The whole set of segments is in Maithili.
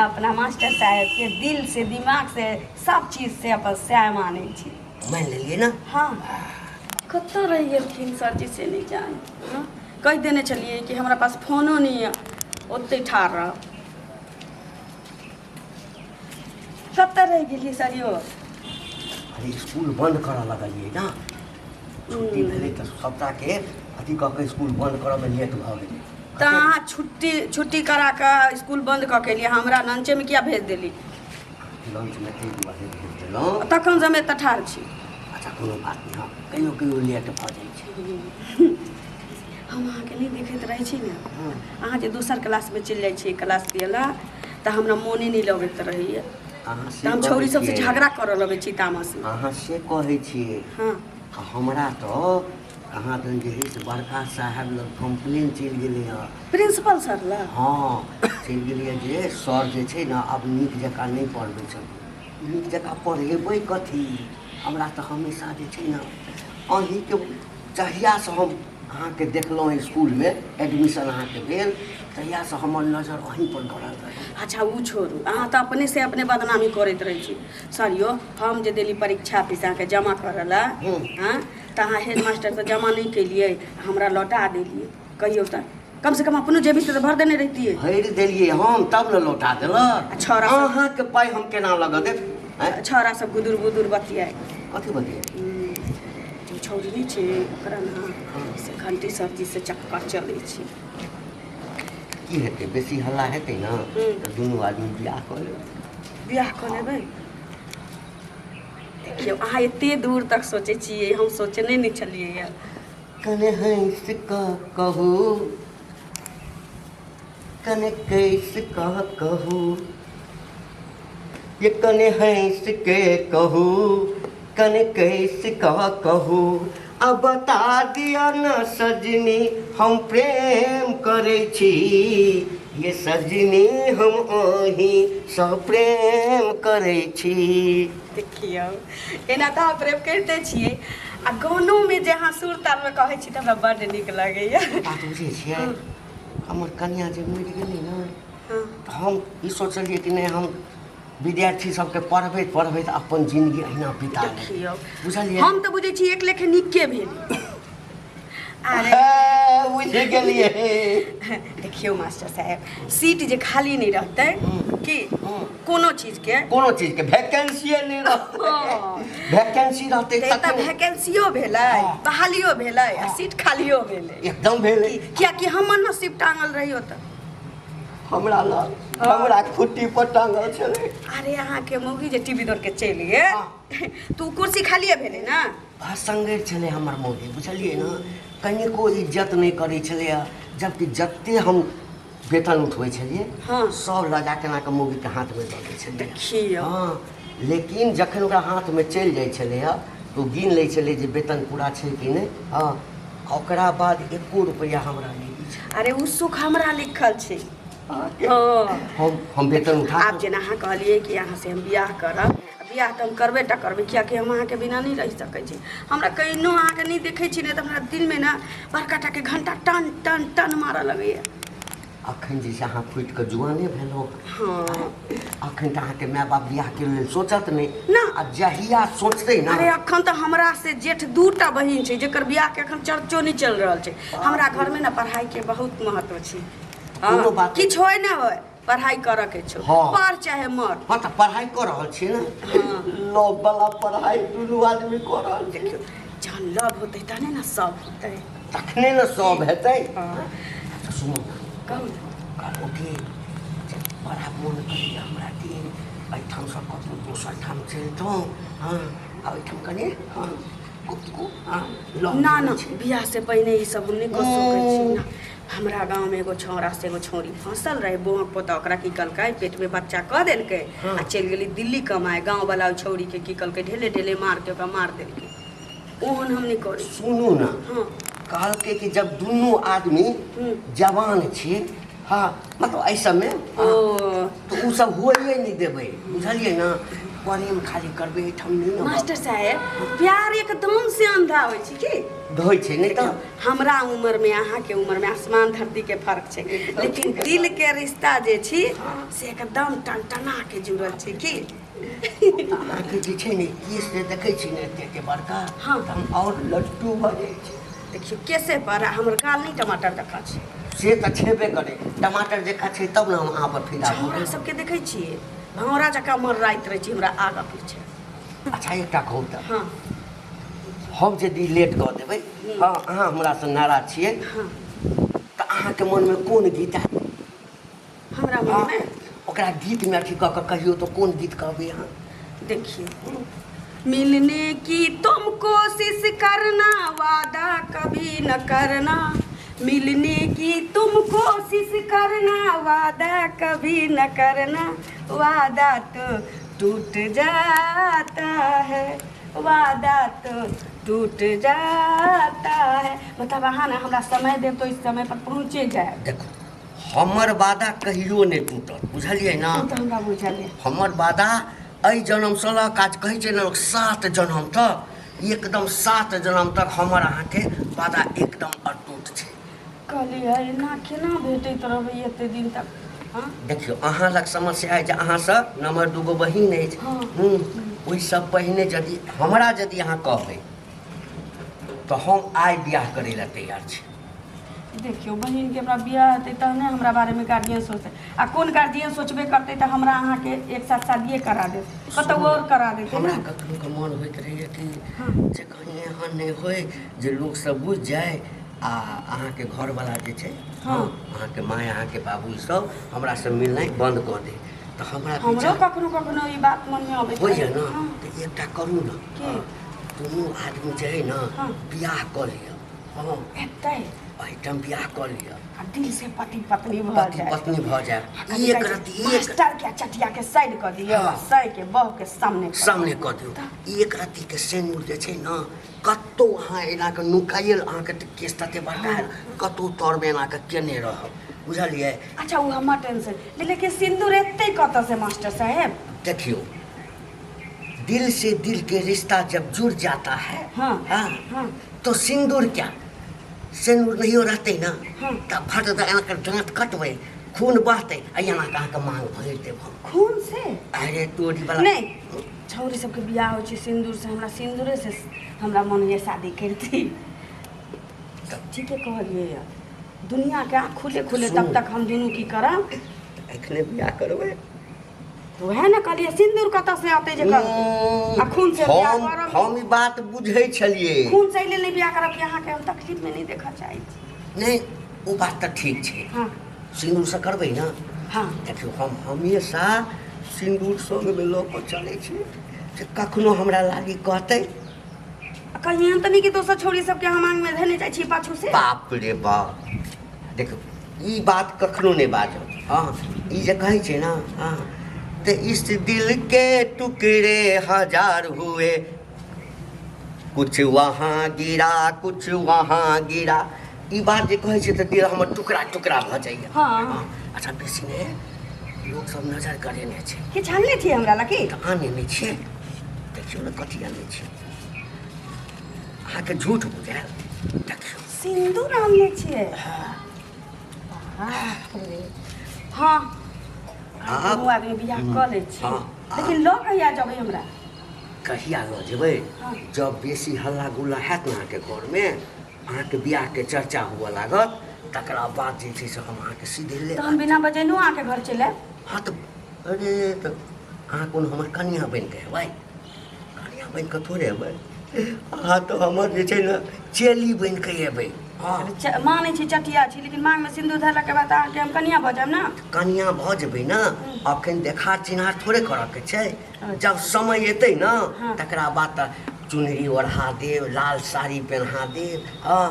अपना मास्टर साहब के दिल से दिमाग से सब चीज से अपन सह माने छी। मान लेलिए ना। हाँ कत रह गेलखिन सर जी से नहीं जान। हाँ? कह देने चलिए कि हमारा पास फोनो नहीं है ओते ठार रह। कत रह गेलिए सर यो। अरे स्कूल बंद करा लगलिए ना छुट्टी भेले तो सप्ताह के अथी कह के स्कूल बंद करब में लेट भ गेलै तो अहाँ छुट्टी करा के स्कूल बंद कऽ के लिए हमरा लंचे में क्या भेज देली। लंच में ते दुआरे भेज देलहुँ। तखन से हमे ठार छी। अच्छा कोनो बात नहीं हम कहियो कहियो लेट भ जाइ छै। हम अहाँके नहीं देखैत रहै छी ने अहाँ जे दोसर क्लास में चलि जाइ छी क्लास दियला तऽ हमरा मोने नहीं लगैत रहैया। हम छौरी सबसे झगड़ा करऽ लगै छी तामस में। अहाँ से कहै छियै। हाँ हमरा तो अहाँ तो जे है से बड़का साहब लग कंप्लेन चलि गेलै हँ। प्रिंसिपल सर ला। हाँ चलि गेलियै जे सर जे छै ने अब नीक जकाँ नहीं पढ़बै छथिन। नीक जकाँ पढ़ेबै कथी हमरा तो हमेशा जे छै ने अहीँके जहियासँ हम अहाँके देखलहुँ स्कूल में एडमिशन अहाँके भेल तहियासँ हमर नजर अहीं पर गड़ल रहै। अच्छा वो छोड़ू अहाँ तो अपने से अपने बदनामी करैत रहै छी। सर यो हम जे देली परीक्षा फीस अहाँके जमा करला हाँ तो अहाँ हेडमास्टर से जमा नहीं केलिए हमरा लौटा देलिए कहियो तो कम से कम अपनो जेबी से भर देने रहतिए। भरि देलिए हम तब ने लौटा देलक। छौड़ा अहाँके पाइ हम केना लगा देब। छौड़ा सब गुदुर बुदुर बतियाए कथी बतियाए जो छौरी नहीं छै ओकरा ना से घंटी सब्जी से चक्कर चलै छै। की हेतै बेसी हल्ला हेतै ना तऽ दुनू आदमी बियाह कऽ लेबै। बियाह कऽ लेबै। देखियौ अहाँ एते दूर तक सोचै छियै हम सोचने नहीं छलियै यऽ। कने हंस कऽ कहू कने कैसे कह कहू ये कने हंस के कहू कने कैसे कह कहू अब बता दिया न सजनी हम प्रेम करे छी ये सजनी हम ओही सँ प्रेम करे छी। देखियौ एना तऽ अहाँ प्रेम करिते छियै आ गानो में जे अहाँ सुर ताल में कहै छी तऽ हमरा बड्ड नीक लगैया। बात बुझै छियै हमर कन्या जे मरि गेलै ने तऽ हम ई सोचलियै कि नहीं हम विद्यार्थी सबके पढ़बैत अपन जिंदगी अहिना बिता देखियौ बुझलियै। हम तऽ बुझै छी एक लेखे नीके भेली। अरे बुझि गेलियै। देखियौ मास्टर साहब सीट जे खाली नहीं रहतै कि कोनो चीज के वैकेंसी नहीं रहतै। वैकेंसी रहतै तऽ वैकेंसियो भेलै बहालियो भेलै आ सीट खालियो भेलै एकदम भेलै। कियाकि हमर नसीब टांगल रहियो तऽ हमरा लग हमरा खुट्टी पर टांगल छलै। अरे अहाँके मौगी जे टीवी दौड़ के चलि गेल तू कुर्सी खालिए भेलै ना। असंगेर छलै हमर मौगी बुझलियै ना कनिको इज्जत नहीं करै छलै जबकि जते हम वेतन उठबै छलियै सब लगा केना के मौगी के हाथ में दऽ दै छलियै। देखियौ हाँ लेकिन जखन ओकरा हाथ में चलि जाइ छलै तो गिन लै छलै जे वेतन पूरा छै कि नहीं। हाँ ओकरा बाद एको रुपया हमरा नहीं दै छै। अरे उ सुख हमरा लिखल छै। हम वेतन उठा आप जेना अहाँ कहलिए कि अहाँ से हम बियाह करब बियाह तऽ हम करबे टा करबै कियाकि हम अहाँके बिना नहीं रहि सकै छी। हमरा कहिनो अहाँके नहीं देखै छी ने तऽ हमरा दिल में ना बड़का टाके घंटा टन टन टन मारऽ लगैया। अखन जे अहाँ फुटि कऽ जुआने भेलहुँ हाँ अखन तऽ अहाँके माय बाप बियाह के लेल सोचत नहीं ना। आ जहिया सोचतै ना। अरे अखन तऽ हमरा से जेठ 2टा बहिन छै जेकर बियाह के अखन चर्चो नहीं चल रहल छै। हमरा घर में ना पढ़ाई के बहुत महत्व छै। कोनो बात किछु होय ना होय पढ़ाई करऽ के छौ पढ़ चाहे मर। हाँ तऽ पढ़ाई कर रहल छियै ना। लव वाला पढ़ाई दुनू आदमी कर रहल छियै। जहन लव होतै तहने ना सब होतै तखने ना सब हेतै। सुनू कहू कहू कि बड़ा मोन करैया हमरा कि एहिठाम सँ कतहु दोसर ठाम चलितहुँ। हाँ आ ओहिठाम कनि ना ना बियाह से पहिने ई सब हम नहीं कऽ सकै छी ना। हमरा गाँव में एगो छौड़ा से एगो छौड़ी फंसल रहे बोहक पोता ओकरा की कलकै पेट में बच्चा कऽ देलकै आ चलि गेली दिल्ली कमाए। गाँव वाला छौड़ी के की कलकै ढेले ढेले मार के ओकरा मार देलकै। ओहन हम नहीं करै। सुनू ना कहलकै कि जब दुनू आदमी जवान छी हाँ मतलब एहि सबमे तो उ सब होइए नहीं देबै बुझलियै ना। प्रेम खाली करबै एहिठाम नहीं न मास्टर साहेब प्यार एकदम से अंधा होइ छै की होइ छै नहीं तो हमरा उम्र में अहाँ के उम्र में आसमान धरती के फर्क छै लेकिन दिल के रिश्ता जे छी से एकदम टनटना के जुड़ल छै की अहाँके जे छै ने केस जे देखै छी ने एते बड़का हाँ। हम और लट्टू भऽ जाइ छी देखियो कैसे पर हमर गाल नहीं टमाटर देखा छै से तऽ छेबे करे टमाटर देखा छै तब ने हम अहाँ पर फिदा भऽ हमरा सबके देखै छियै भौरा जकाँ मर राइत रहै छी हमरा आगा पीछे अच्छा एकटा कहू तऽ हाँ हम यदि लेट कऽ देबै हाँ अहाँ हमरासँ नाराज छियै हाँ तऽ अहाँके मनमे कोन गीत आयत हमरा मन में ओकरा गीतमे अथी कऽ कऽ कहियो तऽ कोन गीत कहबै अहाँ देखिए मिलने की तुम कोशिश करना वादा कभी न करना मिलने की तुम कोशिश करना वादा कभी न करना वादा तो टूट जाता है वादा तो टूट जाता है मतलब अहाँ ने हमरा समय देव तो इस समय पर पहुँचे जाए देखो हमर वादा कहियो नहि टूटत बुझलियै ना तो हमरा बुझलिए हमर वादा एहि जन्मसँ लऽ काज कहै छै ने 7 जन्म तक एकदम 7 जन्म तक हमर अहाँके वादा एकदम अटूट छै कहलिए एना केना भेटैत रहबै एते दिन तक हाँ देखियौ अहाँ लग समस्या है जे अहाँसँ नम्बर 2 गो बहिन अछि हाँ। ओहिसँ पहिने यदि हमरा यदि अहाँ कहबै तऽ हम आइ बियाह करै लए तैयार छी देखियो बहिन के हमरा बियाह हेतै तहने हमरा बारे में गार्जियन सोचतै आ कोन गार्जियन सोचबे करतै तऽ हमरा अहाँ के एक साथ शादिये करा देत कतौ और करा देतै हमरा ना कखनो के मन होइत रहैए कि हाँ। जे कहीं एहन नहि होय जे लोक सब बुझि जाय आ अहाँके घरवला जे छै हाँ। अहाँके माय अहाँके बाबू ई सब हमरा से मिलनाइ बंद कऽ दे तऽ हमरा हमरो विचार कखनो कखनो ई बात मन में अबै होइए ना हाँ। तऽ एकटा करू ने की? दुनू आदमी जे है ना हाँ। बियाह कऽ लिअ हाँ एतै एहिठाम बियाह कऽ लिअ आ दिल से पति पत्नी भऽ पति जाए पत्नी भऽ जाय कथी एक कहै छै, रति एक मास्टर के चटिया के साइड कर दियो हाँ। सै के बह के सामने कर सामने कऽ दियौ एक रत्तीके सेनुर जे छै ने कतहु अहाँ एनाके नुकायल अहाँके तऽ केस तते बड़का है कतहु तौरमे एनाके केने रहब बुझलियै अच्छा वो हमर टेंशन लेकिन सिंदूर एतै कतऽ से मास्टर साहेब देखियो दिल से दिल के रिश्ता जब जुड़ जाता है हाँ। हाँ, हाँ। तो सिंदूर क्या सिंदूर नहीं रहते ना हाँ। तब फट एनाके दाँत कटबै खून बहतै आ एनाके अहाँके मांग भरि देब हम खून से अरे तोरी वाला नहीं छौरी सबके बियाह होइ छै सिंदूर से हमरा सिंदूरे से हमरा मन ये शादी करती ठीके कहलिए यार दुनिया के आँख खुले खुले तब सुन। तक हम दुनू की करब एखने बियाह करबै तो वह ना कहलिए सिंदूर कतऽ से आते जे करब आ खून से बियाह करब हम ई बात बुझै छलियै खून से ले बियाह करब कि अहाँ के हम तकलीफ में नहीं देखा चाहै छी नहीं वो बात तऽ ठीक छै हाँ सिंदूर से करबै ना हाँ देखियौ हम हमेशा सिंदूर संगमे लऽ कऽ चलै छी जे कखनो हमरा लागी कहतै आ कहीं हम तऽ नहीं कि दोसर छौरी सबके हम आंग में धने जाइ छी पाछू से बाप रे बाप देखो ई बात कखनो नहीं बाजब हाँ ई जे कहै छै ना हाँ तो इस दिल के टुकड़े 1000 हुए कुछ वहाँ गिरा कुछ वहाँ गिरा ई बात जे कहै छै तऽ दिल हमर टुकड़ा टुकड़ा भऽ जाइए हाँ। अच्छा बेसी नहि लोक सब नजर करेने छै कि छानले छी हमरा लकी तऽ आने नहि छियै देखियौ ने कथी आने छियै अहाँके झूठ बुझायल देखियौ सिंदूर आनले छियै बाप रे हाँ आप- दुनू आदमी बियाह कऽ लै छी हाँ। लेकिन लऽ कहिया जेबै हमरा कहिया लऽ जेबै हाँ। जब बेसी हल्ला गुल्ला हैत ने अहाँके घरमे अहाँके बियाहके चर्चा हुअ लागत तकरा बाद जे छै से हम अहाँके सीधे ले तऽ हम बिना बजेनू अहाँके घर चलि आयब हाँ तऽ अरे तऽ अहाँ कोनो हमर कनिया बनि कऽ हेबै कनिया बनि कऽ थोड़े हेबै अहाँ तऽ हमर जे छै ने चेली बनि कऽ एबै हाँ मानै छी चटिया छी लेकिन मांग में सिंदूर धरलाके बाद अहाँके हम कनिया भऽ जायब ने कनिया भऽ जेबै ने अखन देखार चिन्हार थोड़े करऽके छै जब समय एतै ने हाँ। तकरा बाद तऽ चुनरी ओढ़ा देब लाल साड़ी पहिना देब हाँ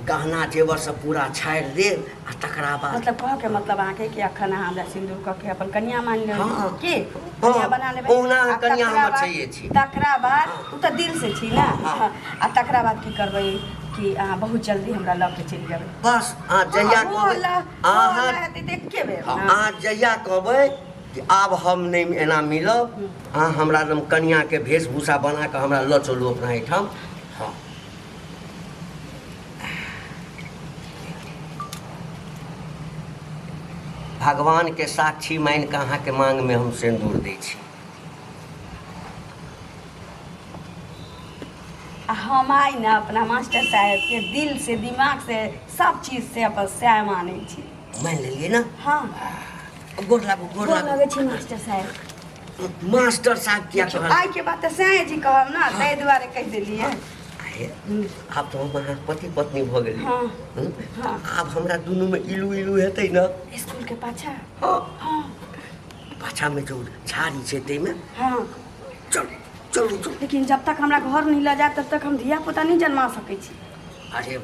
गहना जेवर से पूरा छाड़ि देब आ तकरा बाद मतलब कह के मतलब अहाँके कि अखन अहाँ हमरा सिंदूर कऽ के अपन कनिया मान लेबै हाँ। की हाँ। कनिया बना लेबै ओहुना आ कनिया तकरा हमर बाद- चाहिए छी। तकरा बाद उ तऽ दिल से छी ना हाँ। हाँ। आ तकरा बाद की करबै कि अहाँ बहुत जल्दी हमरा लऽ के चलि जेबै बस अहाँ जहिया कहबै अहाँ अहाँ हेतै तऽ एके बेर हाँ, ना। अहाँ जहिया कहबै कि आब हम नहीं एना मिलब, अहाँ हमरा लग कनियाके वेशभूषा बना कऽ हमरा लऽ चलू अपना एहिठाम। हाँ भगवान के साक्षी मान कऽ अहाँके मांग में हम सिंदूर दै छी। हम आई ना अपना मास्टर साहब के दिल से दिमाग से सब चीज से अपन सह माने छी। मान लेलिए ना? हाँ गोर लागू गोर गोर लागू। लगे छी मास्टर साहब। मास्टर साहब क्या कहल? आई के बात सह जी कहब ना, ताहि दुआरे कह देलिए। आब तो हम अहाँ पति पत्नी भऽ गेली। हाँ हम्म? हाँ आब हमरा दुनू में इलू इलू हेतै ना? स्कूल के पाछा। हाँ हाँ पाछा में जो झाड़ी छै ताहिमे हाँ चलू चलू चलू। लेकिन जब तक हमरा घर नहीं ल जाए तब तक हम धिया पुता नहीं जन्मा सकै छी। अरे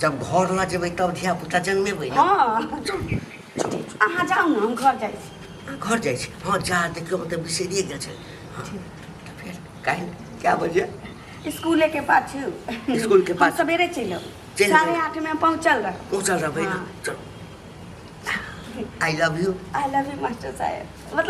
जब घर लऽ जेबै तब धिया पुता जन्मेबै ना। हाँ चलू चलू अहाँ जाऊ ना, हम घर जाइ छी। घर जाइ छी। हाँ जा देखियो मतलब बिसरिए गेल छै। हाँ तऽ फेर काल्हि क्या बजे? स्कूले के पाछू। स्कूल के पाछू। सवेरे चलो, चलि 8:30 में पहुँचल रह। पहुँचल रहबै ना? हाँ। चलू। I love U. I love U master साहब।